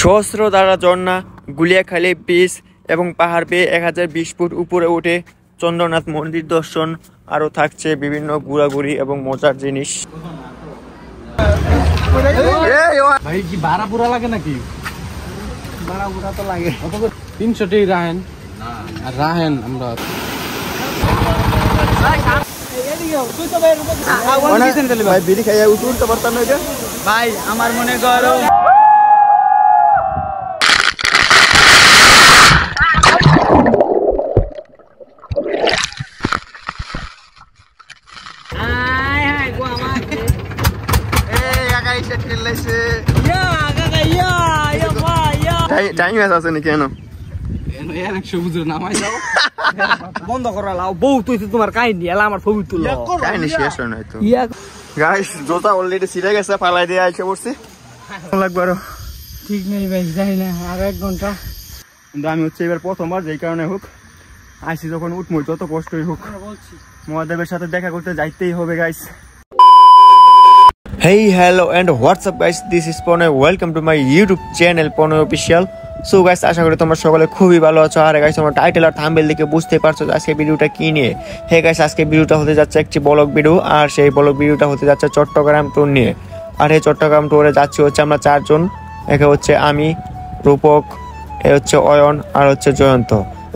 সহস্রধারা ঝর্ণা, Guliakhali bridge এবং পাহাড় বেয়ে 1020 ফুট উপরে উঠে চন্দ্রনাথ মন্দির দর্শন, আরও থাকছে বিভিন্ন ঘোরাঘুরি এবং মজার জিনিস। ভাই কি ভাড়া পুরা লাগে নাকি? ভাড়া পুরা তো লাগে 300 রাহেন আর রাহেন আমরা ভাই বিড়ি খাইয়া উঠতে পারতাম না এটা ভাই আমার মনে করো টাইম আছে নাকি? বন্ধ করা লাও বউ তুই তোমার কাহিনী এলা আমার ছবি তুলো কাহিনী শেষ হয় নাই তো। গাইস জোতা অলরেডি ছিঁড়ে গেছে, পালাই দিয়ে আইসে পড়ছি। লাগবে আরো ঠিক নেই ভাই, যাই না আর 1 ঘন্টা। কিন্তু আমি হচ্ছে এবার প্রথমবার, যেই কারণে হোক আইসি যখন উঠমই যত কষ্টই হোক মহাদেবের সাথে দেখা করতে যাইতেই হবে guys. Hey, hello and what's up guys, this is Pone, welcome to my YouTube channel Pone Official. So guys, আশা করি তোমরা সকলে খুবই ভালো আছো। আর গাইস তোমরা টাইটেল আর থাম্বনেল দেখে বুঝতে পারছো আজকে ভিডিওটা কি নিয়ে। হে গাইস, আজকে ভিডিওটা হতে যাচ্ছে একটি ব্লগ ভিডিও, আর সেই ব্লগ ভিডিওটা হতে যাচ্ছে চট্টগ্রাম ট্যুর নিয়ে। আর এই চট্টগ্রাম ট্যুরে যাচ্ছি হচ্ছে আমরা 4 জন। একে হচ্ছে আমি, রূপক, এ হচ্ছে অয়ন আর হচ্ছে জয়ন্ত।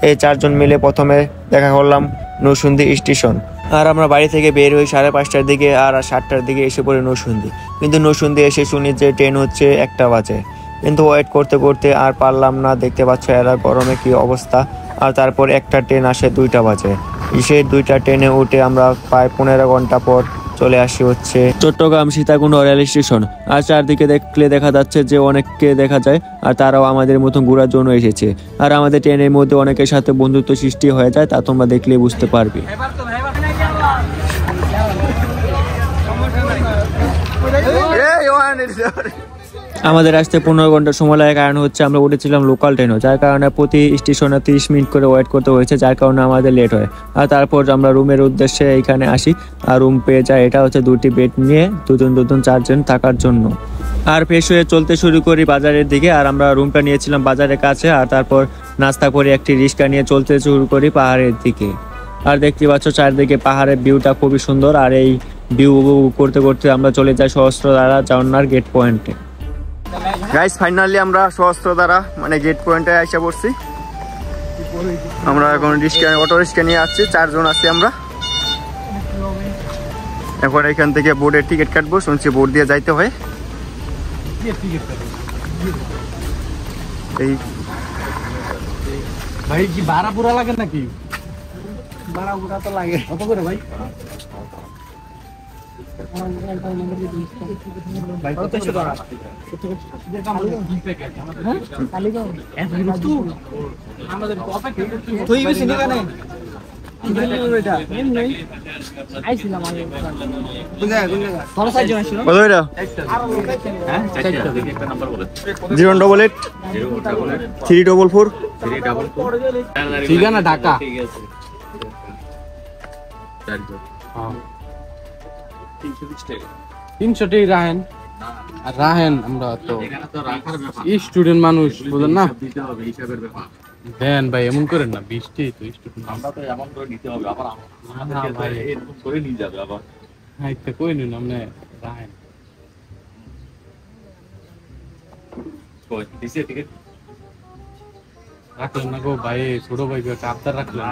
এই 4 জন মিলে প্রথমে দেখা করলাম নৌসুন্দি স্টেশন। আর আমরা বাড়ি থেকে বের হই 5:30টার দিকে, আর 7টার দিকে এসে পড়ি নৌসুন্দি। কিন্তু নৌসুন্দি এসে শুনি যে ট্রেন হচ্ছে 1টা বাজে, কিন্তু ওয়েট করতে করতে আর পারলাম না। দেখতে পাচ্ছ এরা গরমে কি অবস্থা। আর তারপর একটা ট্রেন আসে 2টা বাজে। সেই 2টা ট্রেনে উঠে আমরা প্রায় 15 ঘন্টা পর চলে আসি হচ্ছে চট্টগ্রাম সীতাকুণ্ড রেল স্টেশন। আর চারদিকে দেখলে দেখা যাচ্ছে যে অনেককে দেখা যায়, আর তারাও আমাদের মতন ঘোরার জন্য এসেছে। আর আমাদের ট্রেনের মধ্যে অনেকের সাথে বন্ধুত্ব সৃষ্টি হয়ে যায়, তা তোমরা দেখলে বুঝতে পারবে। আমাদের আসতে 15 ঘন্টা সময় লাগে, কারণ হচ্ছে আমরা উঠেছিলাম লোকাল ট্রেনও, যার কারণে প্রতি স্টেশনে 30 মিনিট করে ওয়েট করতে হয়েছে, যার কারণে আমাদের লেট হয়। আর তারপর আমরা রুমের উদ্দেশ্যে এইখানে আসি, আর রুম পেয়ে যায়। এটা হচ্ছে 2টি বেড নিয়ে 2 4 জন থাকার জন্য। আর ফ্রেশ হয়ে চলতে শুরু করি বাজারের দিকে। আর আমরা রুমটা নিয়েছিলাম বাজারের কাছে, আর তারপর নাস্তা করে একটি রিক্সা নিয়ে চলতে শুরু করি পাহাড়ের দিকে। আর দেখতে পাচ্ছ চারদিকে পাহাড়ের ভিউটা খুবই সুন্দর। আর এই ভিউ করতে করতে আমরা চলে যাই সহস্রধারা ঝর্ণার গেট পয়েন্টে। গাইস ফাইনালি আমরা সহস্রধারা মানে গেট পয়েন্টে এসে পড়ছি। আমরা এখন অটো রিক্সা নিয়ে আসছি, 4 জন আছি আমরা। এখন এখান থেকে বোর্ডের টিকিট কাটবো, শুনছি বোর্ড দিয়ে যাইতে হয়। এই ভাই কি ভাড়া পুরা লাগে নাকি? ভাড়া পুরা তো লাগে। কত করে ভাই? ঠিকানা ঢাকা। 300 রাহেন আর রাহেন আমরা তো স্টুডেন্ট মানুষ, বুঝলেন না? দেন ভাই এমন করেন না, 20টি তো স্টুডেন্ট, আমরা তো এমন করে নিতে হবে। আবার না ভাই এরকম করে নিয়ে যাবে আবার। হ্যাঁ তো কই নিন আপনি রাহেন কই দিছে টিকিট রাখলেন না গো ভাই, ছোট ভাই একটা আবদার রাখলেন না।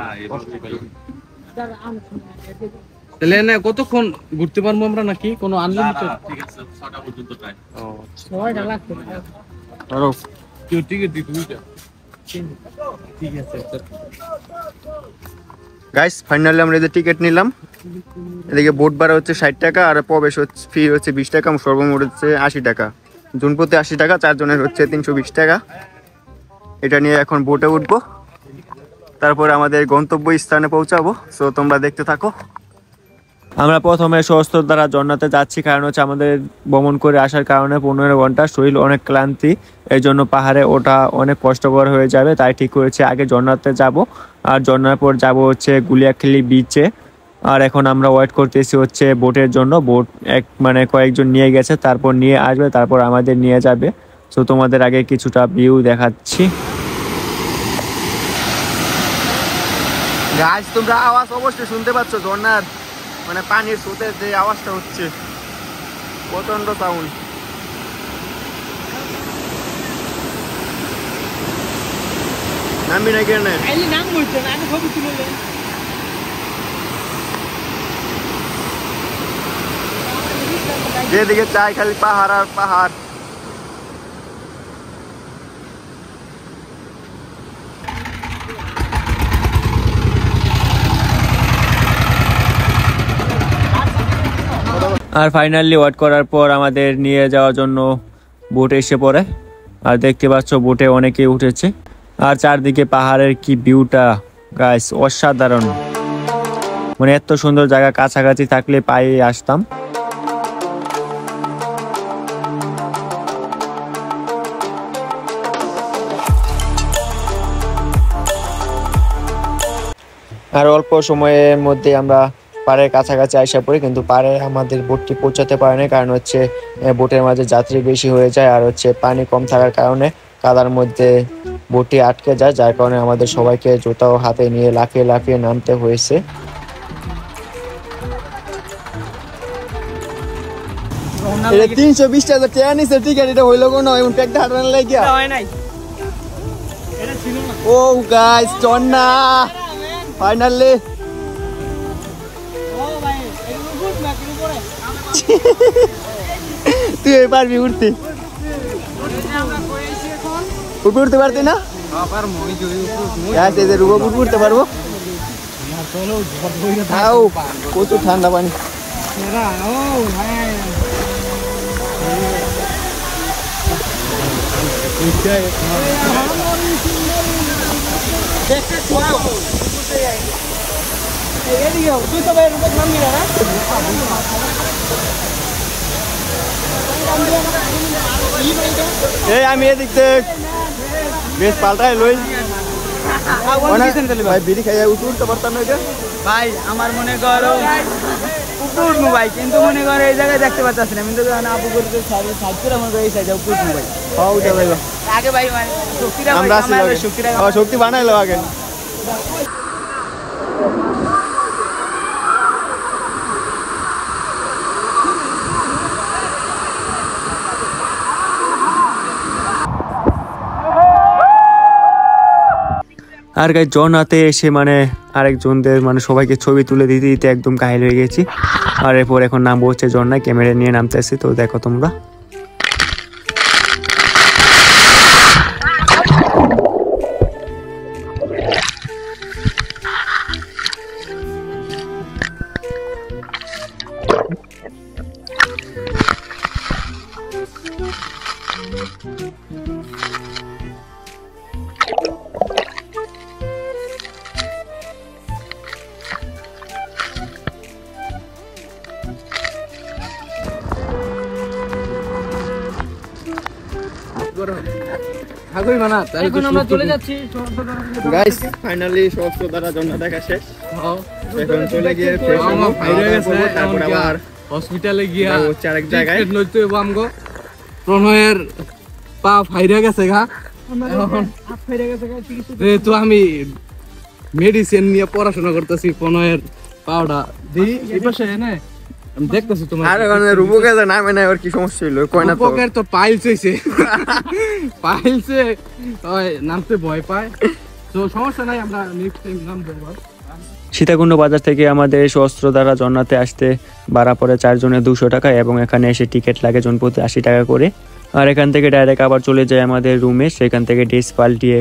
তাহলে না কতক্ষণ ঘুরতে পারবো আমরা নাকি কোনো আনলিমিটেড? ঠিক আছে 6টা পর্যন্ত টাইম। ও 6টা লাগবে আর কেউ টিকিট দিতে দিতে ঠিক আছে। গাইস ফাইনালি আমরা এই টিকিট নিলাম। এদিকে বোট ভাড়া হচ্ছে 60 টাকা, আর প্রবেশ ফি হচ্ছে 20 টাকা, সর্বমোট হচ্ছে 80 টাকা। জন প্রতি 80 টাকা, 4 জনের হচ্ছে 320 টাকা। এটা নিয়ে এখন বোটে উঠবো, তারপরে আমাদের গন্তব্য স্থানে পৌঁছাবো। সো তোমরা দেখতে থাকো। আমরা প্রথমে সহস্রধারা ঝর্ণাতে যাচ্ছি, কারণ হচ্ছে আমাদের ভ্রমণ করে আসার কারণে 15 ঘন্টা শরীর অনেক ক্লান্তি, এই জন্য পাহাড়ে ওঠা অনেক কষ্টকর হয়ে যাবে। তাই ঠিক করেছি আগে ঝর্ণাতে যাব, আর ঝর্ণার পর যাব হচ্ছে গুলিয়াখালী বিচে। আর এখন আমরা ওয়েট করতেছি হচ্ছে বোটের জন্য। বোট কয়েকজন নিয়ে গেছে, তারপর নিয়ে আসবে, তারপর আমাদের নিয়ে যাবে। তো তোমাদের আগে কিছুটা ভিউ দেখাচ্ছি। গাইস তোমরা আওয়াজ অবশ্যই শুনতে পাচ্ছ, ঝর্ণার মানে পানির স্রোতের যে আওয়াজটা হচ্ছে, প্রচন্ড সাউন্ড। নামবি না কেন? যেদিকে চাই খালি পাহাড় আর পাহাড়। আর ফাইনালি ওয়েট করার পর আমাদের নিয়ে যাওয়ার জন্য বোট এসে পড়ে। আর দেখতে পাচ্ছ বোটে অনেকেই উঠেছে। আর চারদিকে পাহাড়ের কি ভিউটা গাইস, অসাধারণ। মানে এত সুন্দর জায়গা কাছাকাছি থাকলে পায়ে আসতাম। আর অল্প সময়ের মধ্যে আমরা পাড়ের কাছাকাছি আসা পড়ি, কিন্তু পাড়ে আমাদের বোটটি পৌঁছাতে পারে না, কারণ হচ্ছে বোটের মাঝে যাত্রী বেশি হয়ে যায়। আর হচ্ছে পানি কম থাকার কারণে কাদার মধ্যে বোটটি আটকে যায়, যার কারণে আমাদের সবাইকে জুতাও হাতে নিয়ে লাফিয়ে লাফিয়ে নামতে হয়েছে। 320 টাকা ট্রেন নিছে টিকেট, এটা হইলো কোনো এমন প্যাকটা হাঁটানো লাগিয়া হয় নাই। ও গাইস ঝর্ণা ফাইনালি। তুই পারবি উঠতে? উপরে উঠতে পারতি না? উঠতে পারবো। প্রচুর ঠান্ডা পানি। এই আমি এদিক বেশ পাল্টাই লই ভাই, বিড়ি খাইয়া উঠতে পারতাম না। ভাই আমার মনে করো উপর ভাই, কিন্তু মনে করো এই জায়গায় দেখতে পাচ্ছি না, কিন্তু আপু করতে এই সাইডে উপর ভাই। আগে ভাই শক্তি বানাইলো আগে। আর গাই ঝর্ণাতে এসে মানে আরেকজনদের মানে সবাইকে ছবি তুলে দিতে দিতে একদম ঘায়ল হয়ে গেছি। আর এরপর এখন নামবো হচ্ছে ঝর্ণায়, ক্যামেরা নিয়ে নামতেছি, তো দেখো তোমরা। এখন আমরা চলে যাচ্ছি গাইস, ফাইনালি সহস্রধারা ঝর্ণা দেখা শেষ। এখন চলে গিয়ে ফ্রেশ হবো, তারপর আবার হসপিটালে গিয়া হচ্ছে আরেক জায়গায় নইতে আমগো প্রণয়ের পা ফাইরা গেছে গা। তো আমি মেডিসিন নিয়ে পড়াশোনা করতেছি, প্রণয়ের পাওটা দিই এই পাশে এনে আমি দেখতেছি তোমার। আরে মানে রূপকের নামে নাই, ওর কি সমস্যা হলো কই না? তো রূপকের তো পাইলস হইছে, পাইলসে ওই নামতে ভয় পায়, তো সমস্যা নাই, আমরা নেক্সট টাইম নামবো। সীতাকুণ্ড বাজার থেকে আমাদের সহস্রধারা ঝর্ণাতে আসতে ভাড়া পড়ে 4 জনের 200 টাকা, এবং এখানে এসে টিকিট লাগে জন প্রতি 80 টাকা করে। আর এখান থেকে ডাইরেক্ট আবার চলে যায় আমাদের রুমে, সেখান থেকে ড্রেস পাল্টিয়ে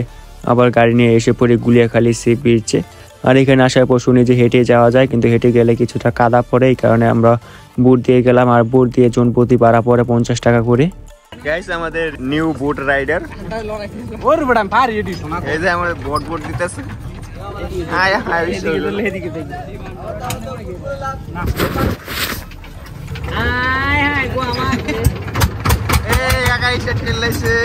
আবার গাড়ি নিয়ে এসে পড়ি গুলিয়াখালী সি বিচে। আর এখানে আসার পর শুনি যে হেঁটে যাওয়া যায়, কিন্তু হেঁটে গেলে কিছুটা কাদা পড়ে, এই কারণে আমরা বুট দিয়ে গেলাম। আর বুট দিয়ে জন প্রতি ভাড়া পড়ে 50 টাকা করে। গাইস আমাদের নিউ বুট রাইডার, ওর বড় ভারী এডি শোনা, এই যে আমাদের বুট দিতেছে। আয় আয় এদিকে দেখ, আয় হায় গো আমার এই একা এসে ঠেলাইছে।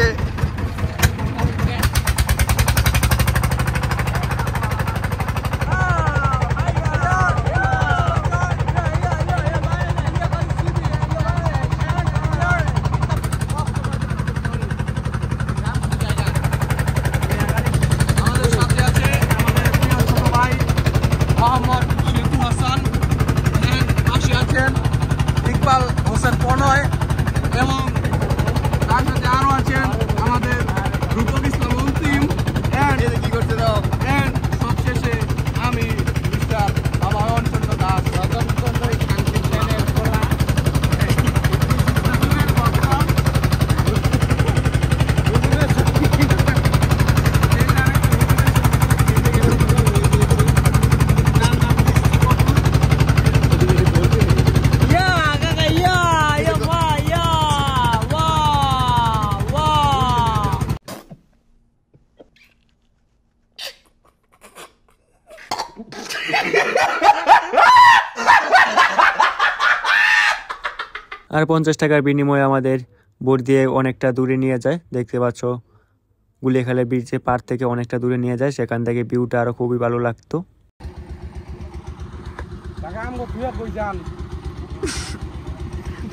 আর 50 টাকার বিনিময়ে আমাদের বোট দিয়ে অনেকটা দূরে নিয়ে যায়। দেখতে পাচ্ছ গুলিয়াখালী ব্রিজের পার থেকে অনেকটা দূরে নিয়ে যায়, সেখান থেকে ভিউটা আরো খুবই ভালো লাগতো।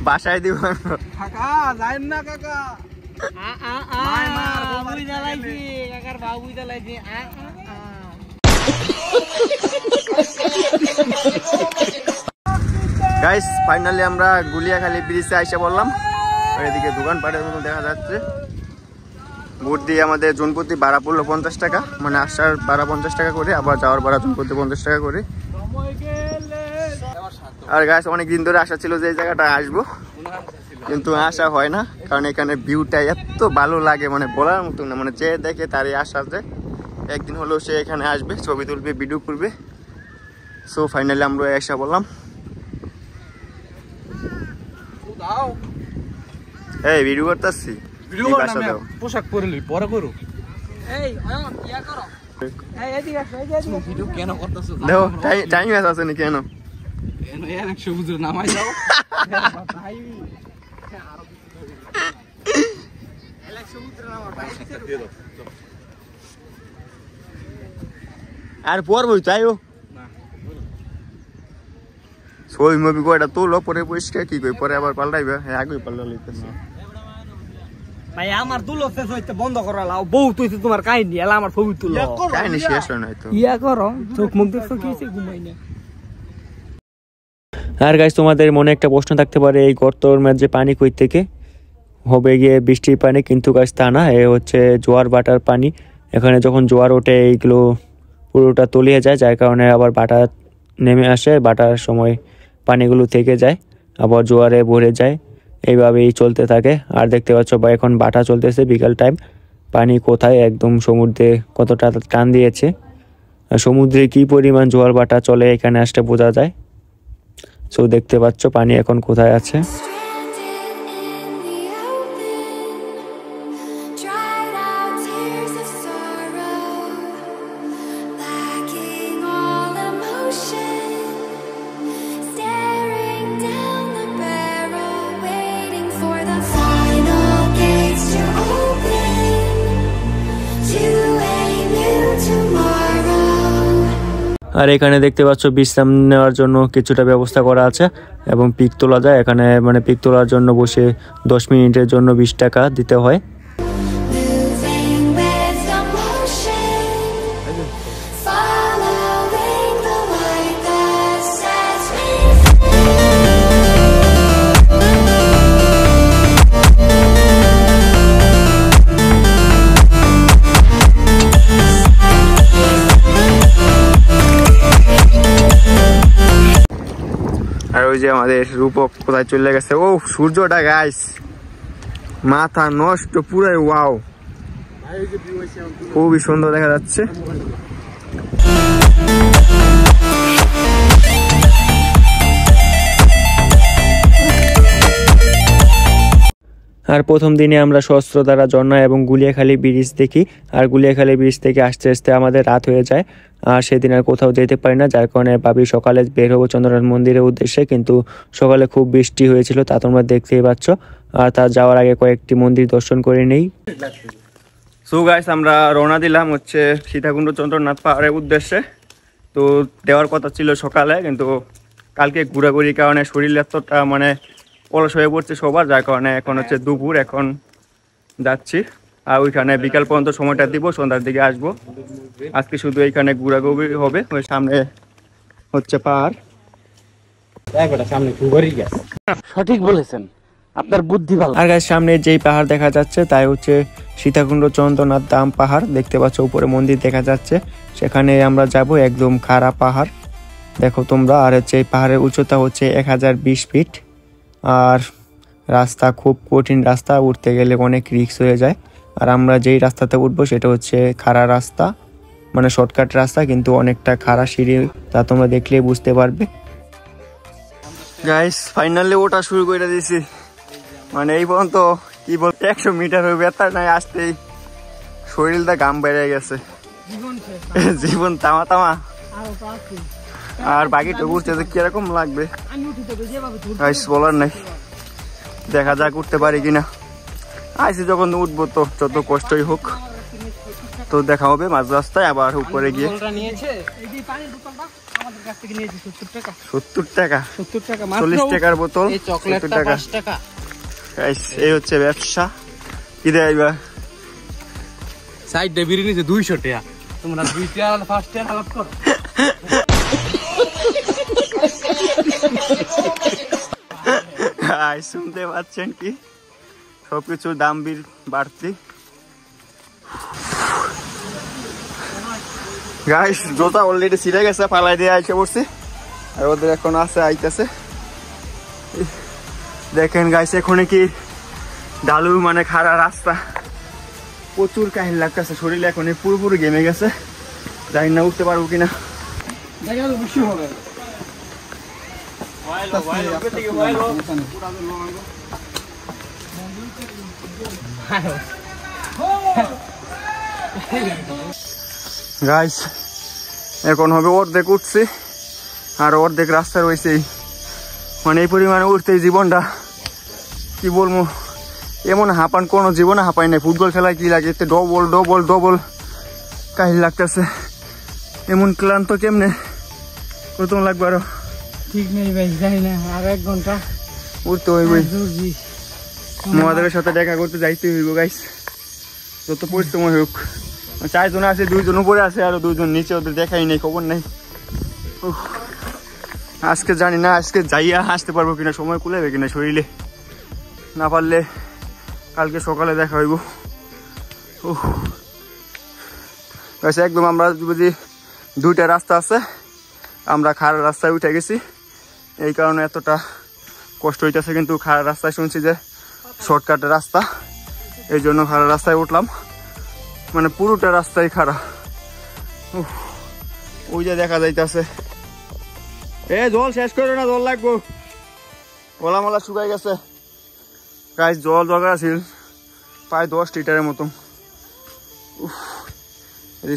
বাসায় দিব কাকা যাইন না কাকা গাইস ফাইনালি আমরা গুলিয়াখালী ব্রিজে আইসা বললাম। এদিকে দোকানপাটের মতো দেখা যাচ্ছে। বোট দিয়ে আমাদের জনপ্রতি ভাড়া পড়লো 50 টাকা, মানে আসার ভাড়া 50 টাকা করে, আবার যাওয়ার ভাড়া জনপ্রতি 50 টাকা করে। আর গাইস অনেকদিন ধরে আশা ছিল যে এই জায়গাটা আসবো, কিন্তু আসা হয় না, কারণ এখানে ভিউটা এত ভালো লাগে, মানে বলার মতো না। মানে যে দেখে তারই আশা যে একদিন হলেও সে এখানে আসবে, ছবি তুলবে, ভিডিও করবে। সো ফাইনালি আমরা এসে বললাম। এই ভিডিও করতেছি, পোশাক পরলি পরে করো। কেন করতেছো? দেখো টাইম আছে নি কেন সবুজের নামাই যাও। আর পরবই তাইও ছবি মবি কয়টা তোলো, পরে পরিষ্কার কি কই, পরে আবার পাল্টাইবে। হ্যাঁ আগে পাল্টা লইতেছে ভাই। আমার তুলো শেষ হইতে বন্ধ করা লাও, বউ তুই তোমার কাহিনী এলা আমার ছবি তুলো, কাহিনী শেষ হয় নাই তো। ইয়া করো, চোখ মুখ দেখছো কি ঘুমাই না। আর গাইস তোমাদের মনে একটা প্রশ্ন থাকতে পারে, এই গর্তর মধ্যে পানি কই থেকে হবে? গিয়ে বৃষ্টির পানি, কিন্তু গাইস তা না, এ হচ্ছে জোয়ার বাটার পানি। এখানে যখন জোয়ার ওঠে এইগুলো পুরোটা তলিয়ে যায়, যার কারণে আবার বাটা নেমে আসে, বাটার সময় পানিগুলো থেকে যায়, আবার জোয়ারে ভরে যায়, এইভাবেই চলতে থাকে। আর দেখতে পাচ্ছ বা এখন বাটা চলতেছে, বিকাল টাইম। পানি কোথায় একদম সমুদ্রে কতটা টান দিয়েছে, সমুদ্রে কি পরিমাণ জোয়ার বাটা চলে এখানে আসতে বোঝা যায়। সো দেখতে পাচ্ছ পানি এখন কোথায় আছে। আর এখানে দেখতে পাচ্ছ বিশ্রাম নেওয়ার জন্য কিছুটা ব্যবস্থা করা আছে এবং পিক তোলা যায় এখানে। মানে পিক তোলার জন্য বসে 10 মিনিটের জন্য 20 টাকা দিতে হয়। আর ওই যে আমাদের রূপক কোথায় চলে গেছে। ও সূর্যটা গাইস মাথা নষ্ট পুরাই, ওয়াও খুবই সুন্দর দেখা যাচ্ছে। আর প্রথম দিনে আমরা সহস্রধারা ঝর্ণা এবং গুলিয়াখালী ব্রিজ দেখি। আর গুলিয়াখালী ব্রিজ থেকে আস্তে আস্তে আমাদের রাত হয়ে যায়, আর সেদিন আর কোথাও যেতে পারি না, যার কারণে ভাবি সকালে বের হবো চন্দ্রনাথ মন্দিরের উদ্দেশ্যে, কিন্তু সকালে খুব বৃষ্টি হয়েছিল, তা তোমরা দেখতেই পাচ্ছ। আর তার যাওয়ার আগে কয়েকটি মন্দির দর্শন করে নেই। সো গাইস আমরা রওনা দিলাম হচ্ছে সীতাকুণ্ড চন্দ্রনাথ পাহাড়ের উদ্দেশ্যে। তো দেওয়ার কথা ছিল সকালে, কিন্তু কালকে ঘোরাঘুরির কারণে শরীর এতটা মানে অলস হয়ে পড়ছে সবার, যার কারণে এখন হচ্ছে দুপুর, এখন যাচ্ছি। আর ওইখানে বিকাল পর্যন্ত সময়টা দিব, সন্ধ্যার দিকে আসবো। আজকে শুধু এইখানে ঘোরাঘুরি হবে, ওই সামনে হচ্ছে পাহাড়। সঠিক বলেছেন, আপনার বুদ্ধি ভালো। আর গাছ সামনে যেই পাহাড় দেখা যাচ্ছে তাই হচ্ছে সীতাকুণ্ড চন্দ্রনাথ ধাম পাহাড়। দেখতে পাচ্ছ উপরে মন্দির দেখা যাচ্ছে, সেখানে আমরা যাব। একদম খাড়া পাহাড় দেখো তোমরা। আর হচ্ছে এই পাহাড়ের উচ্চতা হচ্ছে 1020 ফিট। আর রাস্তা খুব কঠিন রাস্তা, উঠতে গেলে অনেক রিস্ক হয়ে যায়। আর আমরা যেই রাস্তাতে উঠবো সেটা হচ্ছে খাড়া রাস্তা, মানে শর্টকাট রাস্তা, কিন্তু অনেকটা খাড়া সিঁড়ি, তা তোমরা দেখলেই বুঝতে পারবে। গাইস ফাইনালি ওটা শুরু করে দিয়েছি, মানে এই পর্যন্ত কি বল 100 মিটার হয়ে ব্যথা নাই, আসতেই শরীরটা ঘাম বেড়ে গেছে, জীবন তামা তামা। আর বাকিটা ঘুরতে কিরকম লাগবে গাইস বলার নাই। দেখা যাক উঠতে পারি কিনা। আইসি যখন উঠবো তো যত কষ্টই হোক তো দেখা হবে মাঝ রাস্তায় আবার উপরে গিয়ে। 70 টাকা 40 টাকার বোতল, 70 টাকা। এই হচ্ছে ব্যবসা। কি দেয় এবার সাইড ডে বিরিয়ানি 200 টাকা, তোমরা 2 টাকা ফার্স্ট টাকা লাভ করো। শুনতে পাচ্ছেন কি সবকিছুর দাম বাড়তি। গাইস জোতা অলরেডি ছিঁড়ে গেছে, পালাই দিয়ে আইসে পড়ছি, আর ওদের এখন আছে আইতেছে। দেখেন গাইস এখন কি ডালু মানে খাড়া রাস্তা, প্রচুর কাহিল লাগতেছে শরীরে, এখন পুরোপুরি গেমে গেছে, জানি না উঠতে পারবো কিনা। গাইস এখন হবে অর্ধেক উঠছি আর অর্ধেক রাস্তা রয়েছে, মানে এই পরিমাণে উঠতে জীবনটা কি বলবো, এমন হাঁপান কোনো জীবনে হাঁপাই নাই। ফুটবল খেলায় কি লাগে, ডবল ডবল ডবল কাহিল লাগতেছে, এমন ক্লান্ত কেমনে কত লাগবে আরো ঠিক নেই ভাই, জানি না আর 1 ঘন্টা উঠতে হইব। মহাদেবের সাথে দেখা করতে যাইতে হইব গাইস, যত পরিশ্রম হোক। 4 জন আছে, 2 জন উপরে আছে আর 2 জন নিচে, ওদের দেখাই নেই, খবর নেই। আজকে জানি না আজকে যাইয়া আসতে পারবো কিনা, সময় কুলাবে কিনা শরীরে, না পারলে কালকে সকালে দেখা হইব। একদম আমরা বুঝি 2টা রাস্তা আছে, আমরা খাড়া রাস্তায় উঠে গেছি, এই কারণে এতটা কষ্ট হইতেছে। কিন্তু খাড়া রাস্তায় শুনছি যে শর্টকাটের রাস্তা, এই জন্য খাড়া রাস্তায় উঠলাম, মানে পুরোটা রাস্তায় খাড়া। ওই যে দেখা যাইতেছে, জল শেষ করে না, জল লাগবো, গলা মলা শুকাই গেছে গাইস, জল দরকার আছে প্রায় 10 লিটারের মতন।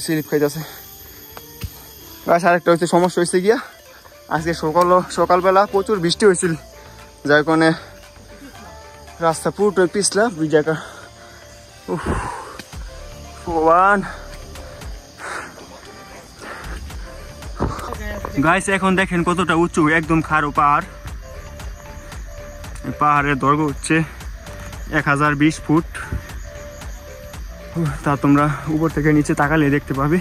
স্লিপ খাইতেছে গাছ। আরেকটা হচ্ছে সমস্যা হয়েছে গিয়া, আজকে সকালবেলা প্রচুর বৃষ্টি হয়েছিল, যার কারণে রাস্তা পুরোটাই পিছলা জায়গা। ভগবান গাইস এখন দেখেন কতটা উঁচু, একদম খাড়ো পাহাড়। পাহাড়ের দৈর্ঘ্য হচ্ছে 1020 ফুট। তা তোমরা উপর থেকে নিচে তাকালে দেখতে পাবে,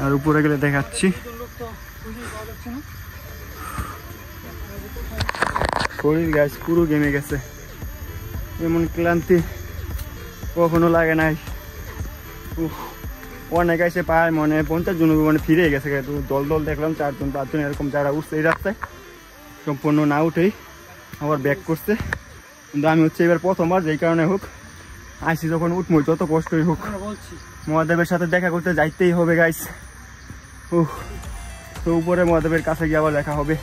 আর উপরে গেলে দেখাচ্ছি। শরীর গাছ পুরো গেমে গেছে, এমন ক্লান্তি কখনো লাগে নাই। অনেক এসে পায় মানে 50 জন মানে ফিরে গেছে, দল দল দেখলাম 4 জন 5 জন এরকম যারা উঠছে এই রাস্তায়, সম্পূর্ণ না উঠেই আবার ব্যাক করছে। কিন্তু আমি হচ্ছে এবার প্রথমবার, যেই কারণে হোক আইসি যখন উঠবো যত কষ্টই হোক মহাদেবের সাথে দেখা করতে যাইতেই হবে গাইস। তো উপরে মহাদেবের কাছে গিয়ে আবার দেখা হবে।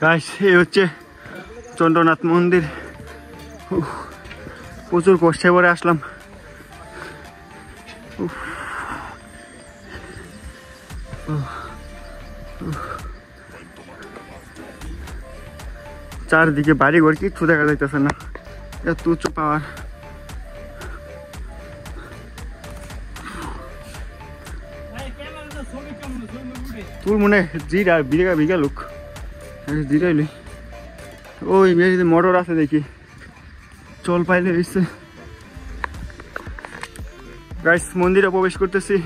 গাইস এই হচ্ছে চন্দ্রনাথ মন্দির, প্রচুর কষ্টে পরে আসলাম। চারদিকে বাড়ি ঘর কিচ্ছু দেখা যাইতেছে না, এত উঁচু পাওয়ার। তোর মনে জিরা বিঘা বিঘা লোক জিরাইলে, ওই মোটর আছে দেখি, চল পাইলে এসছে। গাইস মন্দিরে প্রবেশ করতেছি।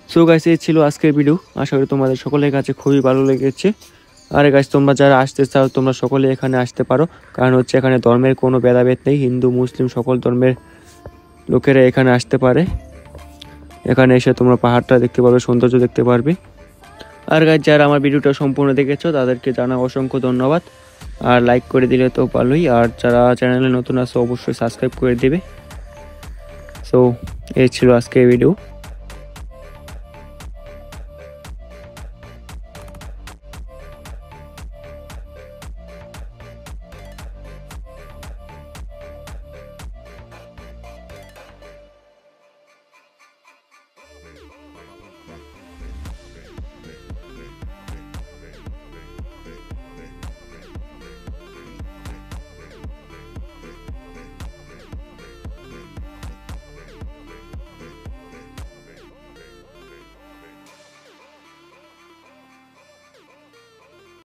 সো গাইস এই ছিল আজকের ভিডিও, আশা করি তোমাদের সকলের কাছে খুবই ভালো লেগেছে। আরে গাইস তোমরা যারা আসতে চাও তোমরা সকলে এখানে আসতে পারো, কারণ হচ্ছে এখানে ধর্মের কোনো ভেদাভেদ নেই, হিন্দু মুসলিম সকল ধর্মের লোকেরা এখানে আসতে পারে। এখানে এসে তোমরা পাহাড়টা দেখতে পারবে, সৌন্দর্য দেখতে পারবে। আর গাইস যারা আমার ভিডিওটা সম্পূর্ণ দেখেছো তাদেরকে জানাই অসংখ্য ধন্যবাদ। আর লাইক করে দিলে তো ভালোই, আর যারা চ্যানেলে নতুন আছে অবশ্যই সাবস্ক্রাইব করে দিবে। সো এই ছিল আজকের ভিডিও।